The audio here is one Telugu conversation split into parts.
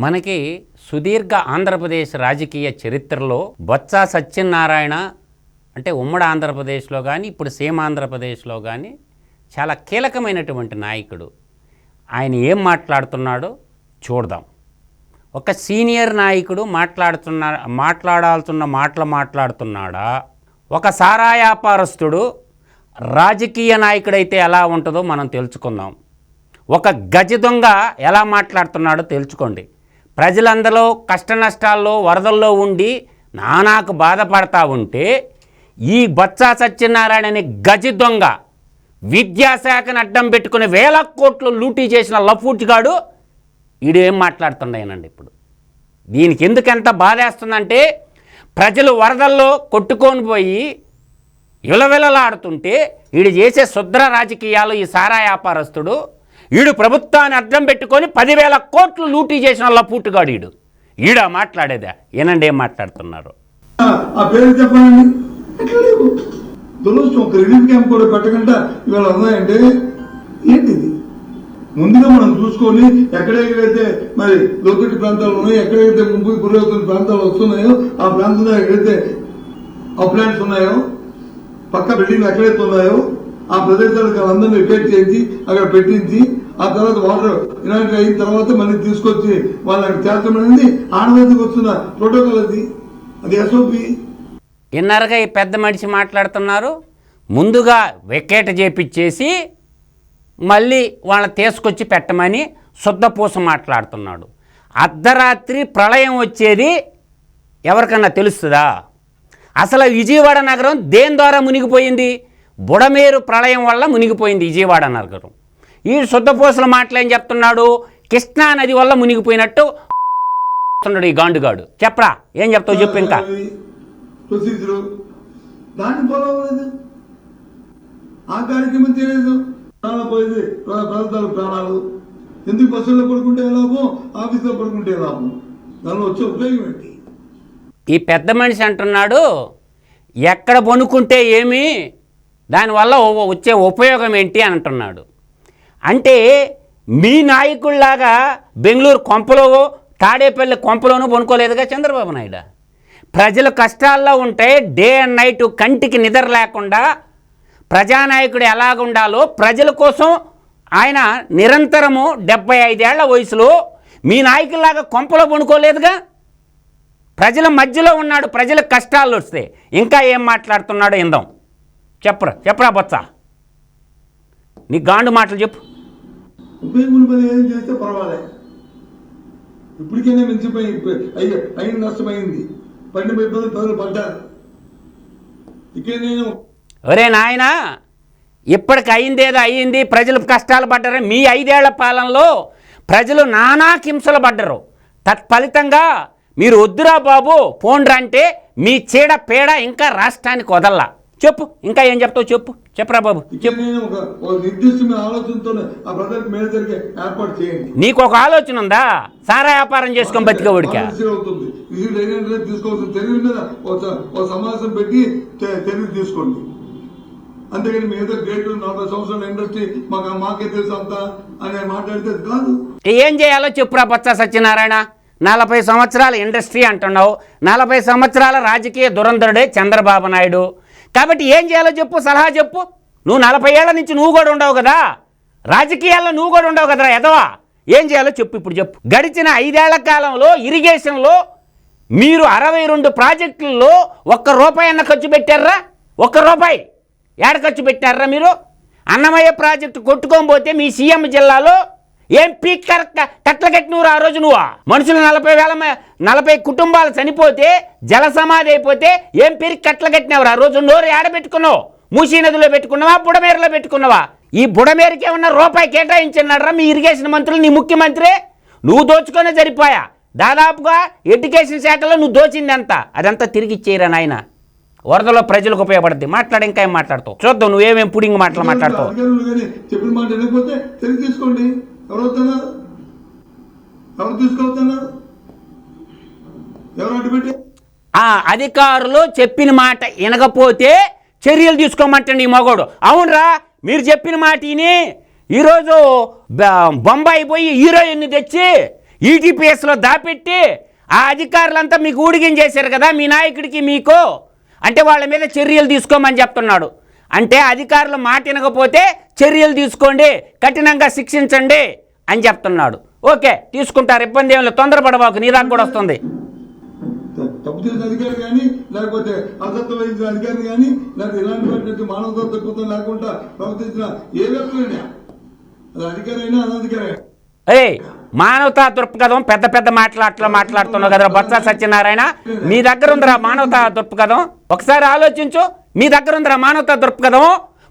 మనకి సుదీర్ఘ ఆంధ్రప్రదేశ్ రాజకీయ చరిత్రలో బొత్స సత్యనారాయణ అంటే ఉమ్మడి ఆంధ్రప్రదేశ్లో కానీ ఇప్పుడు సేమ్ ఆంధ్రప్రదేశ్లో కానీ చాలా కీలకమైనటువంటి నాయకుడు. ఆయన ఏం మాట్లాడుతున్నాడో చూద్దాం. ఒక సీనియర్ నాయకుడు మాట్లాడాల్సిన మాట్లాడుతున్నాడా, ఒక సారా వ్యాపారస్తుడు రాజకీయ నాయకుడైతే ఎలా ఉంటుందో మనం తెలుసుకుందాం. ఒక గజ దొంగ ఎలా మాట్లాడుతున్నాడో తెలుసుకోండి. ప్రజలందరూ కష్ట నష్టాల్లో వరదల్లో ఉండి నానాకు బాధపడతా ఉంటే ఈ బొత్స సత్యనారాయణ అనే గజ దొంగ విద్యాశాఖను అడ్డం పెట్టుకుని వేల కోట్లు లూటీ చేసిన లఫూట్గాడు వీడు ఏం మాట్లాడుతున్నాయనండి. ఇప్పుడు దీనికి ఎందుకెంత బాధేస్తుందంటే ప్రజలు వరదల్లో కొట్టుకొని పోయి విలవిలలాడుతుంటే వీడు చేసే శుద్ర రాజకీయాలు ఈ సారా వ్యాపారస్తుడు వీడు ప్రభుత్వాన్ని అడ్డం పెట్టుకొని 10,000 కోట్లు లూటీ చేసిన లఫూట్గాడు ఈడా మాట్లాడేదా? ఏనండి ఏం మాట్లాడుతున్నారు? ఆ పేరు చెప్పండి. దురదృష్టం ఒక రిలీఫ్ క్యాంప్ కూడా పెట్టకుండా ఇవాళ ఉన్నాయంటే ఏంటిది? ముందుగా మనం చూసుకొని ఎక్కడెక్కడైతే మరి లోతట్టు ప్రాంతాలు ఉన్నాయో, ఎక్కడైతే ముంపు గురవుతున్న ప్రాంతాలు వస్తున్నాయో ఆ ప్రాంతంలో ఎక్కడైతే అప్లాంట్స్ ఉన్నాయో, పక్క బిల్డింగ్లు ఎక్కడైతే ఉన్నాయో ఆ ప్రదేశాలకు అందరినీ ఎఫెక్ట్ చేసి అక్కడ పెట్టించి ఆ తర్వాత వాటర్ ఇలాంటి అయిన తర్వాత మళ్ళీ తీసుకొచ్చి వాళ్ళకి చేర్చడం అనేది ఆనవాయితీకి వస్తున్న ప్రోటోకాల్. అది ఎస్ఓపి. ఇన్నరగా ఈ పెద్ద మనిషి మాట్లాడుతున్నారు. ముందుగా వికెట్ చేపించేసి మళ్ళీ వాళ్ళని తీసుకొచ్చి పెట్టమని శుద్ధపూస మాట్లాడుతున్నాడు. అర్ధరాత్రి ప్రళయం వచ్చేది ఎవరికన్నా తెలుస్తుందా? అసలు విజయవాడ నగరం దేని ద్వారా మునిగిపోయింది? బుడమేరు ప్రళయం వల్ల మునిగిపోయింది విజయవాడ నగరం. ఈ శుద్ధపూసల మాటలేం చెప్తున్నాడు? కృష్ణా నది వల్ల మునిగిపోయినట్టు ఈ గాండుగాడు. చెప్పరా, ఏం చెప్తావు చెప్పు. ఇంకా ఆ కార్యక్రమం చేయలేదు. ప్రాణాలు ఎందుకు బస్సుల్లో పడుకుంటే లాభం, ఆఫీసులో పడుకుంటే లాభం, దానిలో వచ్చే ఉపయోగం ఏంటి? ఈ పెద్ద మనిషి అంటున్నాడు ఎక్కడ పనుకుంటే ఏమి, దానివల్ల వచ్చే ఉపయోగం ఏంటి అని అంటున్నాడు. అంటే మీ నాయకుల్లాగా బెంగళూరు కొంపలో తాడేపల్లి కొంపలోనూ పనుకోలేదుగా చంద్రబాబు నాయుడు. ప్రజలు కష్టాల్లో ఉంటే డే అండ్ నైట్ కంటికి నిద్ర లేకుండా ప్రజానాయకుడు ఎలాగుండాలో ప్రజల కోసం ఆయన నిరంతరము 75 ఏళ్ల వయసులో మీ నాయకుల్లాగా కొంపలో పనుకోలేదుగా. ప్రజల మధ్యలో ఉన్నాడు. ప్రజలకు కష్టాలు వస్తే ఇంకా ఏం మాట్లాడుతున్నాడో ఇందాం. చెప్పరా బొత్స, నీ గాండు మాటలు చెప్పు. ఉపయోగం ఏం చేస్తే పర్వాలేదు. ఇప్పటికైనా మించిపోయి అయిన నష్టమైంది. పండి ప్రజలు పడ్డారు. ఇక్కడ నేను ఒరే నాయనా, ఇప్పటికి అయిందేదో అయ్యింది. ప్రజలు కష్టాలు పడ్డారు. మీ 5 ఏళ్ల పాలనలో ప్రజలు నానా హింసలు పడ్డరు. తత్ఫలితంగా మీరు వద్దురా బాబు పోండ్రా అంటే మీ చీడ పేడ ఇంకా రాష్ట్రానికి వదల్లా. చెప్పు, ఇంకా ఏం చెప్తావు చెప్పరా బాబు చెప్పు. నీకు ఒక ఆలోచన ఉందా? సారా వ్యాపారం చేసుకొని బతికేవాడికి సమావేశం పెట్టి తెలివి తీసుకోండి. అంతేగాని మీ ఏదో గ్రేట్ 40 సంవత్సరాల ఇండస్ట్రీ మాకే తెలుసు అంతా అని మాట్లాడితే కాదు. ఏం చేయాలో చెప్పురా బొత్స సత్యనారాయణ. 40 సంవత్సరాల ఇండస్ట్రీ అంటున్నావు. 40 సంవత్సరాల రాజకీయ దురంధరుడే చంద్రబాబు నాయుడు. కాబట్టి ఏం చేయాలో చెప్పు, సలహా చెప్పు. నువ్వు 40 ఏళ్ల నుంచి నువ్వు కూడా ఉండవు కదా, రాజకీయాల్లో నువ్వు కూడా ఉండవు కదరా ఎదవా. ఏం చేయాలో చెప్పు, ఇప్పుడు చెప్పు. గడిచిన 5 ఏళ్ల కాలంలో ఇరిగేషన్లో మీరు 62 ప్రాజెక్టుల్లో ₹1 అన్న ఖర్చు పెట్టారా? ₹1 ఏడ ఖర్చు పెట్టారా మీరు? అన్నమయ్య ప్రాజెక్టు కొట్టుకొని పోతే మీ సీఎం జిల్లాలో ఏం పీక్ కట్ల కట్టినూరు ఆ రోజు నువ్వు? మనుషులు 40 కుటుంబాలు చనిపోతే జల సమాధి అయిపోతే ఏం పీరికి కట్ల కట్టినవారు ఆ రోజు? నోరు ఏడ పెట్టుకున్నావు? మూసీ నదిలో పెట్టుకున్నావా, బుడమేరులో పెట్టుకున్నావా? ఈ బుడమేరుకి ఏమన్నా రూపాయి కేటాయించినారా మీ ఇరిగేషన్ మంత్రులు, నీ ముఖ్యమంత్రి? నువ్వు దోచుకొనే సరిపోయా. దాదాపుగా ఎడ్యుకేషన్ శాఖలో నువ్వు దోచింది ఎంత, అదంతా తిరిగి ఇచ్చేయరా నాయన. వరదలో ప్రజలకు ఉపయోగపడుద్ది. మాట్లాడి ఇంకా ఏం మాట్లాడతావు చూద్దాం. నువ్వేమేం పుడింగ్ మాటలు మాట్లాడతావు. చెప్పిన మాట వినకపోతే తిరిగి తీసుకోండి. ఎవరు తీసుకోవద్దన్నారు? ఎవరు అడ్డుపెట్టి అధికారులు చెప్పిన మాట వినకపోతే చర్యలు తీసుకోమంటండి ఈ మగోడు. అవునరా, మీరు చెప్పిన మాట విని ఈరోజు బొంబాయి పోయి హీరోయిన్ని తెచ్చి ఈటీపీఎస్లో దాపెట్టి ఆ అధికారులంతా మీకు ఊడిగించేశారు కదా మీ నాయకుడికి మీకు, అంటే వాళ్ళ మీద చర్యలు తీసుకోమని చెప్తున్నాడు. అంటే అధికారులు మాట వినకపోతే చర్యలు తీసుకోండి, కఠినంగా శిక్షించండి అని చెప్తున్నాడు. ఓకే, తీసుకుంటారు, ఇబ్బంది ఏమి లేదు, తొందరపడబాకు, నీ దాకా కూడా వస్తుంది. తప్పు చేసిన అధికారి కానీ లేకపోతే అసత్వం వహించిన అధికారి కానీ లేకపోతే ఇలాంటి మానవతా తక్కువ లేకుండా ప్రవర్తించిన ఏ వ్యక్తులైనా అది అధికారి అయినా అనధికారి అయినా. మానవతా దృక్పథం పెద్ద పెద్ద మాట్లాడుతున్నావు కదా బొత్స సత్యనారాయణ, మీ దగ్గర ఉందిరా మానవతా దృక్పథం? ఒకసారి ఆలోచించు, మీ దగ్గర ఉందిరా మానవతా దృక్పథం?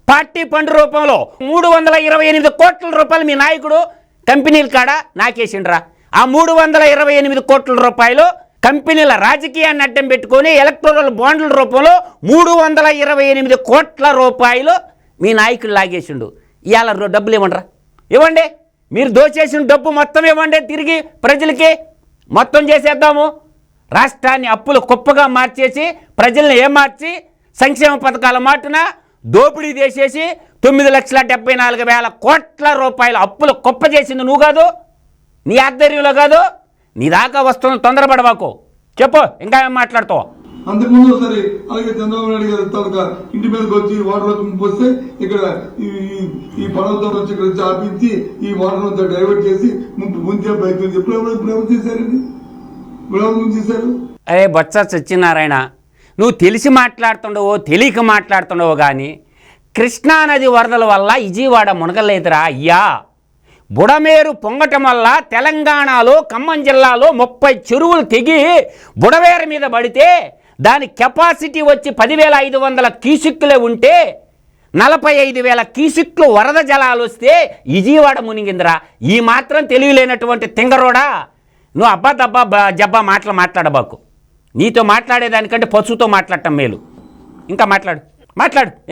పార్టీ ఫండ్ రూపంలో 328 కోట్ల రూపాయలు మీ నాయకుడు కంపెనీల కాడ నాకేసిండ్రా. ఆ 328 కోట్ల రూపాయలు కంపెనీల రాజకీయాన్ని అడ్డం పెట్టుకొని ఎలక్ట్రల్ బాండ్ల రూపంలో 328 కోట్ల రూపాయలు మీ నాయకుడు లాగేసిండు. ఇవాళ డబ్బులు ఇవ్వండిరా, ఇవ్వండి, మీరు దోచేసిన డబ్బు మొత్తం ఇవ్వండి తిరిగి ప్రజలకి, మొత్తం చేసేద్దాము. రాష్ట్రాన్ని అప్పులు కుప్పగా మార్చేసి ప్రజల్ని ఏమార్చి సంక్షేమ పథకాల మాటున దోపిడీ చేసేసి 9,74,000 కోట్ల రూపాయల అప్పులు కుప్ప చేసింది నువ్వు కాదు, నీ ఆధ్వర్యంలో కాదు. నీ దాకా వస్తున్న తొందరపడబాకు, చెప్పు ఇంకా ఏం మాట్లాడుతావు? అంతకుముందు ఒకసారి అలాగే చంద్రబాబు నాయుడు గారు తాలూకా ఇంటి మీదకి వచ్చి వాటర్ వస్తే ఇక్కడ ఈ పడవతో వచ్చి ఇక్కడ వచ్చి ఆపించి ఈ వాటర్ డైవర్ట్ చేసి ముంచే ప్రయత్నం ఇప్పుడు చేశారండి, ఇప్పుడు చేశారు. అరే బొత్స సత్యనారాయణ, నువ్వు తెలిసి మాట్లాడుతుండవో తెలియక మాట్లాడుతుండవో కానీ కృష్ణానది వరదల వల్ల విజయవాడ మునగలేదురా అయ్యా. బుడమేరు పొంగటం వల్ల తెలంగాణలో ఖమ్మం జిల్లాలో 30 చెరువులు తెగి బుడమేరు మీద పడితే దాని కెపాసిటీ వచ్చి 10,500 క్యూసిక్లే ఉంటే 45,000 క్యూసిక్లు వరద జలాలు వస్తే విజయవాడ మునిగిందిరా. ఈ మాత్రం తెలియలేనటువంటి తింగరోడా నువ్వు అబ్బా దబ్బా జబ్బా మాట్లాడబాకు. నీతో మాట్లాడేదానికంటే పశువుతో మాట్లాడటం మేలు. ఇంకా మాట్లాడు,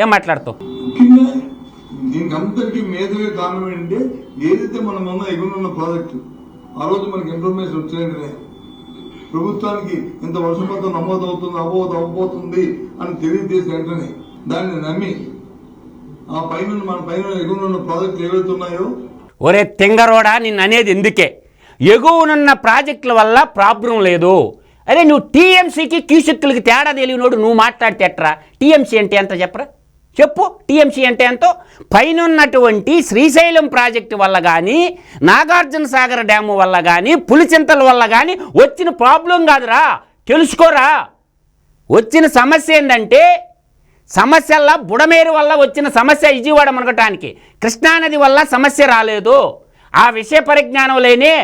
ఏం మాట్లాడుతావు? దీనికి అంతటికీ మేజర్గా కారణం ఏంటంటే ఏదైతే మనం ఉన్న ఎగురున్న ప్రాజెక్టు ఆ రోజు మనకి ఇన్ఫర్మేషన్ వచ్చినట్టునే ప్రభుత్వానికి ఇంత వర్షపాతం అవ్వబోతుంది అని తెలియజేసిన వెంటనే దాన్ని నమ్మి ఆ మన పైన ఎగువనున్న ప్రాజెక్టులు ఏవైతే ఉన్నాయో. ఒరే తింగరోడా, నిన్ను అనేది ఎందుకే, ఎగువనున్న ప్రాజెక్టుల వల్ల ప్రాబ్లం లేదు. అరే నువ్వు టీఎంసీకి క్యూసిక్లకి తేడా తెలియనోడు నువ్వు మాట్లాడితే ఎట్రా? టీఎంసీ అంటే ఎంత చెప్పు టీఎంసీ అంటే ఎంతో? పైన ఉన్నటువంటి శ్రీశైలం ప్రాజెక్టు వల్ల కానీ నాగార్జున సాగర్ డ్యాము వల్ల కానీ పులిచింతల వల్ల కానీ వచ్చిన ప్రాబ్లం కాదురా, తెలుసుకోరా. వచ్చిన సమస్య ఏంటంటే సమస్యల్లా బుడమేరు వల్ల వచ్చిన సమస్య విజయవాడ మునగటానికి, కృష్ణానది వల్ల సమస్య రాలేదు. ఆ విషయ పరిజ్ఞానం లేని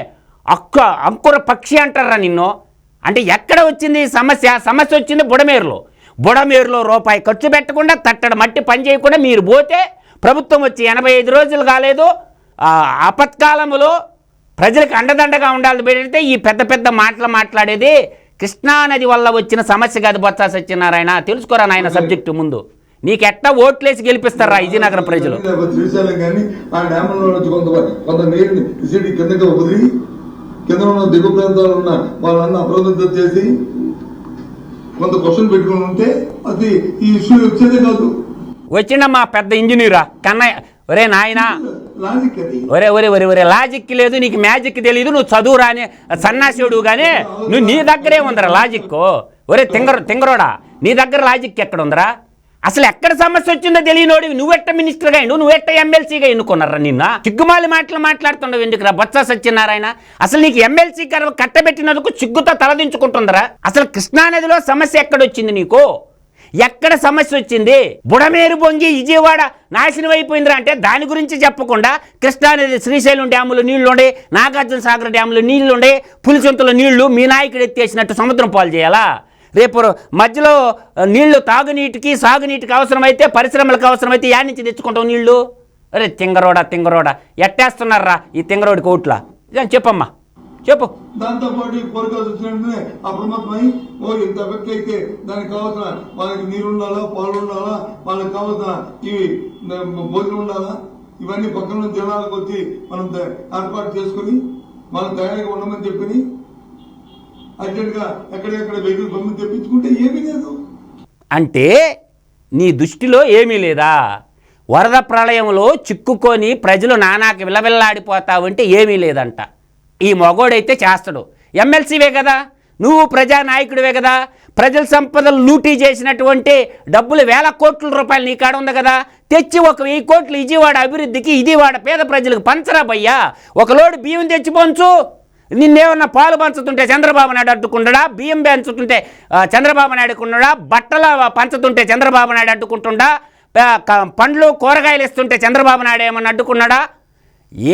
అంకుర పక్షి అంటారా నిన్ను. అంటే ఎక్కడ వచ్చింది సమస్య వచ్చింది బుడమేరులో రూపాయి ఖర్చు పెట్టకుండా తట్టడ మట్టి పని చేయకుండా మీరు పోతే ప్రభుత్వం వచ్చి 85 రోజులు కాలేదు. ఆపత్కాలంలో ప్రజలకు అండదండగా ఉండాలి పెడితే ఈ పెద్ద మాట్లాడేది కృష్ణానది వల్ల వచ్చిన సమస్య కాదు బొత్స సత్యనారాయణ. తెలుసుకోరా నాయన సబ్జెక్టు ముందు. నీకు ఎట్లా ఓట్లేసి గెలిపిస్తారా విజయనగరం ప్రజలు? కింద ఉన్న దిగువ ప్రాంతాల్లో ఉన్న వాళ్ళన్న అప్రమత్తం చేసి కొంత క్వశ్చన్ పెట్టుకుని ఉంటే అది ఈ ఇష్యూ వచ్చేదే కాదు. వచ్చిండమ్మా పెద్ద ఇంజనీరా కన్నయ్య. ఒరే నాయనా, ఒరే లాజిక్ లేదు, నీకు మ్యాజిక్ తెలియదు, నువ్వు చదువు రాని సన్నాసుడు కానీ నువ్వు నీ దగ్గరే ఉందరా లాజిక్. ఒరే తింగరోడా, నీ దగ్గర లాజిక్ ఎక్కడ ఉందరా? అసలు ఎక్కడ సమస్య వచ్చిందో తెలియనోడి నువ్వెట్ట మినిస్టర్గా అయ్యిండు, నువ్వెట్ట ఎమ్మెల్సీగా ఎన్నుకున్నారా నిన్న? సిగ్గుమాలి మాట్లాడుతుండవు ఎందుకురా బొత్స సత్యనారాయణ? అసలు నీకు ఎమ్మెల్సీ కట్టబెట్టినందుకు సిగ్గుతో తలదించుకుంటుందరా? అసలు కృష్ణానదిలో సమస్య ఎక్కడొచ్చింది నీకు? ఎక్కడ సమస్య వచ్చింది? బుడమేరు పొంగి విజయవాడ నాశనం అయిపోయిందిరా అంటే దాని గురించి చెప్పకుండా కృష్ణానది శ్రీశైలం డ్యాములో నీళ్లుండే, నాగార్జున సాగర్ డ్యాములో నీళ్లుండే, పులిచింతలో నీళ్లు మీ నాయకుడు ఎత్తేసినట్టు సముద్రం పాలు చేయాలా? రేపు మధ్యలో నీళ్లు తాగునీటికి సాగునీటికి అవసరమైతే పరిశ్రమలకు అవసరమైతే యాడ్ నుంచి తెచ్చుకుంటావు నీళ్లు? అరే తింగరోడా ఎట్టేస్తున్నారా ఈ తింగరోడి కోట్ల? చెప్పమ్మా చెప్పు. దాంతోపాటు కోరికలు వచ్చినట్టునే అప్రమత్తమై ఇంత ఎఫెక్ట్ అయితే దానికి కావాల్సిన వాళ్ళకి నీరు ఉండాలా, పాలు ఉండాలా, వాళ్ళకి కావాల్సిన ఇవి భోజనం ఉండాలా, ఇవన్నీ పక్కన జిల్లాలకు వచ్చి మనం ఏర్పాటు చేసుకుని మనం తయారీగా ఉండమని చెప్పి అర్జెంట్గా ఎక్కడెక్కడ వెహికల్ పంపిణీ తెప్పించుకుంటే ఏమీ లేదు. అంటే నీ దృష్టిలో ఏమీ లేదా? వరద ప్రళయంలో చిక్కుకొని ప్రజలు నానాకి విలవిల్లాడిపోతావంటే ఏమీ లేదంట. ఈ మగోడైతే చేస్తాడు. ఎమ్మెల్సీవే కదా, నువ్వు ప్రజానాయకుడివే కదా, ప్రజల సంపదలు లూటీ చేసినటువంటి డబ్బులు 1000 కోట్ల రూపాయలు నీ కాడ ఉంది కదా, తెచ్చి 1,000 కోట్లు విజయవాడ అభివృద్ధికి ఇదివాడ పేద ప్రజలకు పంచరా భయ్యా. ఒక లోడు బియ్యం తెచ్చి పంచు. నిన్నేమన్నా పాలు పంచుతుంటే చంద్రబాబు నాయుడు అడ్డుకుంటాడా, బియ్యం పంచుతుంటే చంద్రబాబు నాయుడు ఉన్నాడా, బట్టల పంచుతుంటే చంద్రబాబు నాయుడు అడ్డుకుంటుండా, పండ్లు కూరగాయలు ఇస్తుంటే చంద్రబాబు నాయుడు ఏమన్నా అడ్డుకున్నాడా?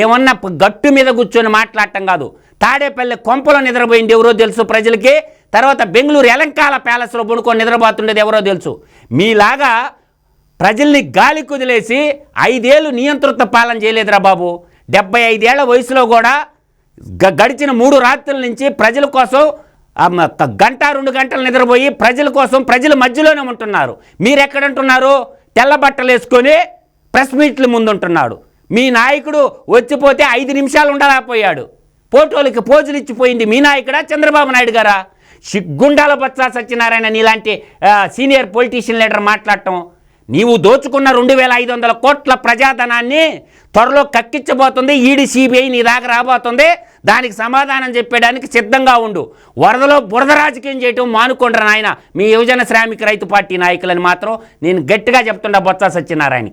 ఏమన్నా గట్టు మీద కూర్చొని మాట్లాడటం కాదు. తాడేపల్లి కొంపలో నిద్రపోయింది ఎవరో తెలుసు ప్రజలకి, తర్వాత బెంగళూరు ఎలంకాల ప్యాలెస్లో పడుకొని నిద్రపోతుండేది ఎవరో తెలుసు. మీలాగా ప్రజల్ని గాలి కుదిలేసి 5 ఏళ్ళు నియంత్రిత పాలన చేయలేదురా బాబు. 75 ఏళ్ల వయసులో కూడా గడిచిన 3 రాత్రుల నుంచి ప్రజల కోసం గంట 2 గంటలు నిద్రపోయి ప్రజల కోసం ప్రజల మధ్యలోనే ఉంటున్నారు. మీరెక్కడంటున్నారు? తెల్ల బట్టలు వేసుకొని ప్రెస్ మీట్ల ముందుంటున్నాడు. మీ నాయకుడు వచ్చిపోతే 5 నిమిషాలు ఉండలేకపోయాడు. ఫోటోలకి పోజులు ఇచ్చిపోయింది మీ నాయకుడా చంద్రబాబు నాయుడు గారా? సిగ్గుండాల బొత్స సత్యనారాయణ నీలాంటి సీనియర్ పొలిటీషియన్ లీడర్ మాట్లాడటం. నీవు దోచుకున్న 2500 కోట్ల ప్రజాధనాన్ని త్వరలో కక్కించబోతుంది ఈడీ, సిబిఐ నీ దాకా రాబోతుంది. దానికి సమాధానం చెప్పడానికి సిద్ధంగా ఉండు. వరదలో బురద రాజకీయం చేయటం మానుకోండి నాయన మీ యువజన శ్రామిక రైతు పార్టీ నాయకులని మాత్రం నేను గట్టిగా చెప్తున్నా బొత్స సత్యనారాయణకి.